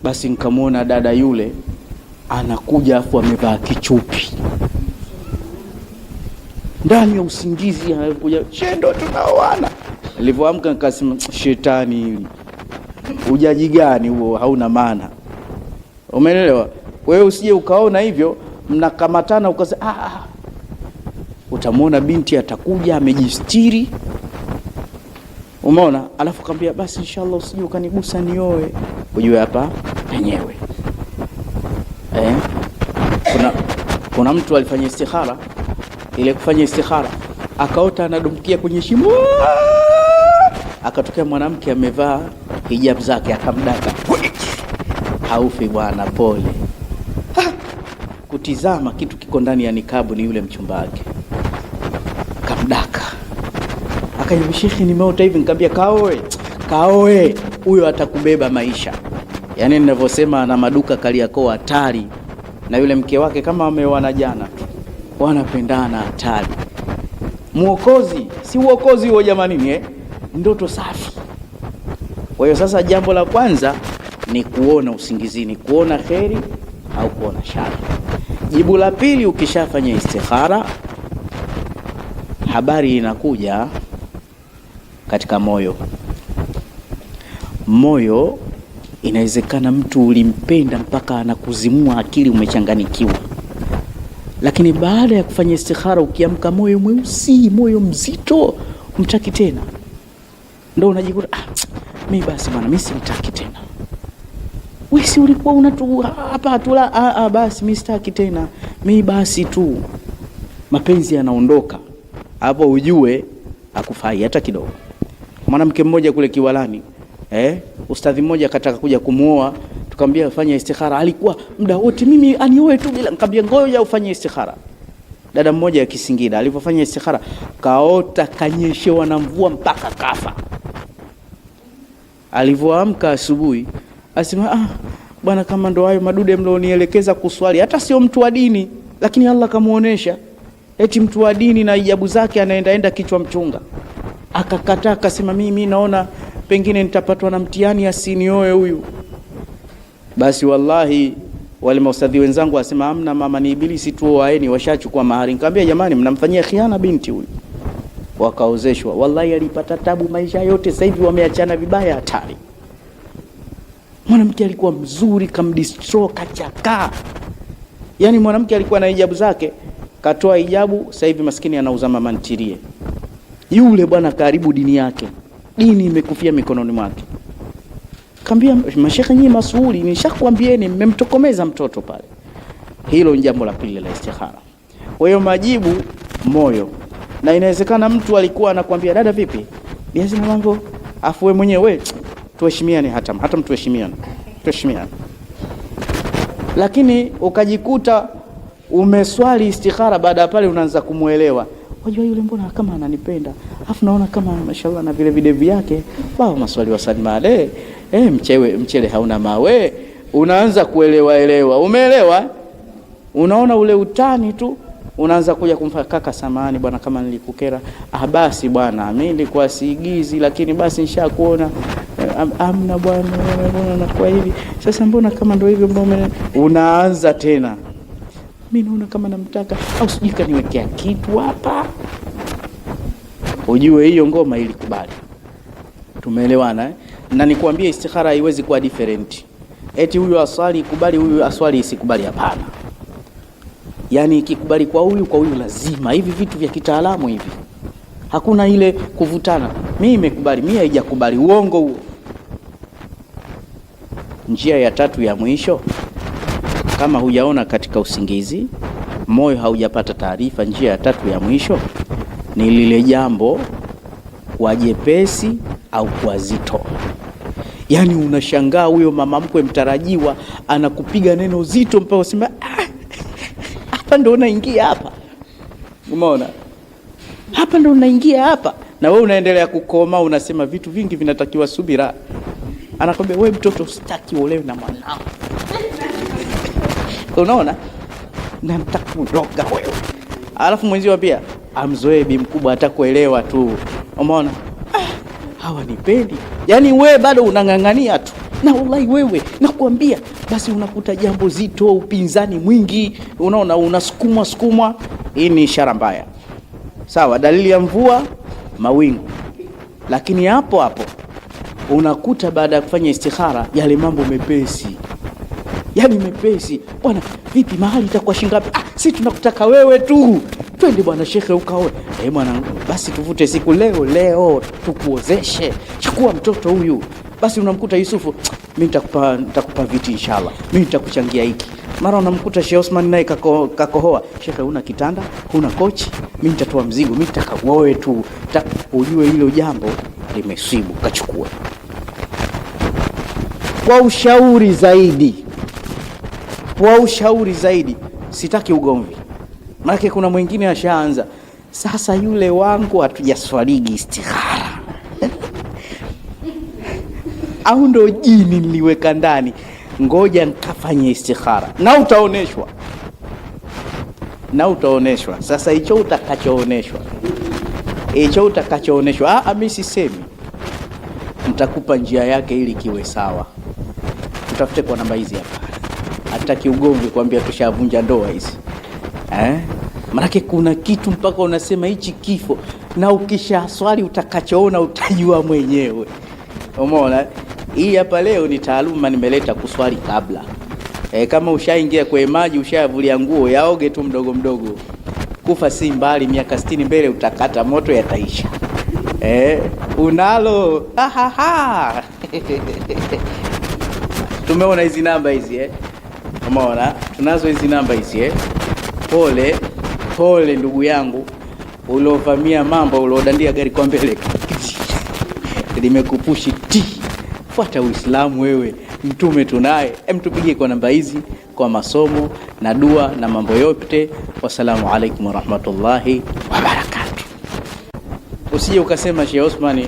Basi nikamwona dada yule anakuja afu amevaa kichupi ndani ya usingizi, anakuja chendo tunaoana. Nilipoamka nikasema shetani hili, ujaji gani huo, hauna maana. Umeelewa? Wewe usije ukaona hivyo mnakamatana ukasema utamwona binti atakuja amejistiri, umeona, alafu kambia basi inshallah usije ukanigusa nioe, ujue hapa penyewe. Kuna mtu alifanya istikhara, ile kufanya istikhara akaota anadumkia kwenye shimo, akatokea mwanamke amevaa hijab zake akamdaka. Haufi bwana, pole. Kutizama kitu kiko ndani ya nikabu ni yule mchumba wake, akamdaka. Akaniambia shekhi, nimeota hivi. Nikamwambia kaoe, huyo atakubeba maisha. Yani ninavyosema na maduka Kariakoo hatari, na yule mke wake kama wameoana jana tu, wanapendana hatari. Muokozi si uokozi huo jamani, ndoto safi. Kwa hiyo sasa jambo la kwanza ni kuona usingizini, kuona kheri au kuona shari. Jibu la pili, ukishafanya istikhara, habari inakuja katika moyo. Moyo inawezekana mtu ulimpenda mpaka anakuzimua akili, umechanganikiwa, lakini baada ya kufanya istikhara ukiamka moyo mweusi, moyo mzito, umtaki tena, ndio unajikuta mimi basi bwana, mimi sitaki tena. Wewe si ulikuwa unatu hapa tula, basi mimi sitaki tena, mimi basi tu. Mapenzi yanaondoka hapo, ujue akufai hata kidogo. Mwanamke mmoja kule Kiwalani, ustadhi mmoja akataka kuja kumuoa, tukamwambia fanya istikhara. Alikuwa muda wote mimi anioe tu bila, nikamwambia ngoja ufanye istikhara. Dada mmoja ya Kisingida alipofanya istikhara kaota kanyeshewa na mvua mpaka kafa. Alivyoamka asubuhi asema bwana, kama ndo hayo madude mlionielekeza kuswali, hata sio mtu wa dini, lakini Allah kamuonesha eti mtu wa dini na hijabu zake anaenda kichwa mchunga. Akakataa, akasema mimi naona pengine nitapatwa na mtihani asinioe huyu. Basi wallahi wale maustadhi wenzangu wasema amna mama, ni ibilisi tu, waeni washachukua mahari. Nikamwambia jamani, mnamfanyia khiana binti huyu. Wakaozeshwa. Wallahi alipata tabu maisha yote, sasa hivi wameachana vibaya hatari. Mwanamke alikuwa mzuri, kamdistro, kachakaa. Yani mwanamke alikuwa na hijabu zake, katoa hijabu, sasa hivi maskini anauza mama ntirie. Yule bwana karibu dini yake, dini imekufia mikononi mwake. Kambia mashekhe, nyinyi masuhuri, nishakwambieni mmemtokomeza mtoto pale. Hilo ni jambo la pili la istikhara. Kwa hiyo majibu moyo. Na inawezekana mtu alikuwa anakuambia dada vipi, biazi na mambo, afu wewe mwenyewe tuheshimiane, hata mtuheshimiane, lakini ukajikuta umeswali istikhara, baada ya pale unaanza kumuelewa, wajua yule mbona kama ananipenda, afu naona kama mashallah na vile videvu yake, wao maswali wa Salmale, mchele hauna mawe. Unaanza kuelewa, umeelewa, unaona ule utani tu, unaanza kuja kumfanya kaka, samahani bwana kama nilikukera. Basi bwana mimi nilikuwa siigizi, lakini basi nishakuona. Amna bwana, mbona kwa hivi sasa, mbona kama ndio hivyo, mbona unaanza tena, mimi naona kama namtaka, au sijui kaniwekea kitu hapa. Ujue hiyo ngoma ilikubali. Tumeelewana na nikwambie istikhara haiwezi kuwa different. Eti huyu aswali ikubali, huyu aswali isikubali, hapana. Yani ikikubali kwa huyu lazima. Hivi vitu vya kitaalamu hivi, hakuna ile kuvutana, mimi nimekubali, mimi haijakubali, uongo huo. Njia ya tatu ya mwisho, kama hujaona katika usingizi, moyo haujapata taarifa, njia ya tatu ya mwisho ni lile jambo kwa jepesi au kwa zito. Yani unashangaa huyo mama mkwe mtarajiwa anakupiga neno zito mpaka useme hapa ndo unaingia hapa. Umeona? Hapa ndo unaingia hapa. Na wewe unaendelea kukoma, unasema vitu vingi vinatakiwa subira. Anakwambia wewe mtoto usitaki uolewe na mwanao. Unaona? Na nitakuroga wewe. Alafu mwenzio pia amzoee bi mkubwa atakuelewa tu. Umeona? Hawanipendi. Yani wewe bado unangangania tu. Na wallahi wewe nakwambia, basi unakuta jambo zito, upinzani mwingi, unaona unasukumwa. Hii ni ishara mbaya. Sawa, dalili ya mvua mawingu. Lakini hapo unakuta baada ya kufanya istikhara yale mambo mepesi. Yaani mepesi. Bwana vipi, mahali itakuwa shingapi? Si tunakutaka wewe tu. Twende bwana shekhe ukaoe. Bwana basi tuvute siku leo tukuozeshe. Chukua mtoto huyu. Basi unamkuta Yusufu, mimi nitakupa viti inshallah. Mimi nitakuchangia hiki. Mara unamkuta Sheikh Osman naye kakohoa. Shekhe una kitanda, huna kochi, mimi nitatoa mzigo, mimi nitakaoe tu. Ujue hilo jambo limesibu, kachukua. Kwa ushauri zaidi, sitaki ugomvi. Maana kuna mwingine ashaanza, sasa yule wangu hatujaswaligi istikhara. Au ndo jini niliweka ndani, ngoja nikafanye istikhara. Na utaoneshwa. Sasa hicho utakachooneshwa, mimi sisemi. Nitakupa njia yake ili kiwe sawa. Tutafute kwa namba hizi hapa. Hataki ugomvi kuambia tushavunja ndoa hizi. Maana kuna kitu mpaka unasema hichi kifo, na ukisha swali utakachoona utajua mwenyewe. Umeona? Hii hapa leo ni taaluma nimeleta kuswali kabla. Kama ushaingia kwa maji, ushavulia nguo, yaoge tu mdogo. Kufa si mbali, miaka 60 mbele utakata moto, yataisha. Unalo. Tumeona hizi namba hizi Umeona? Tunazo hizi namba hizi Pole ndugu yangu, ulovamia mambo, ulodandia gari kwa mbele. Limekupushi fuata Uislamu wewe, mtume tunaye. Tupigie kwa namba hizi kwa masomo na dua na mambo yote. Wassalamu alaikum warahmatullahi wabarakatuh. Usije ukasema Sheikh Osman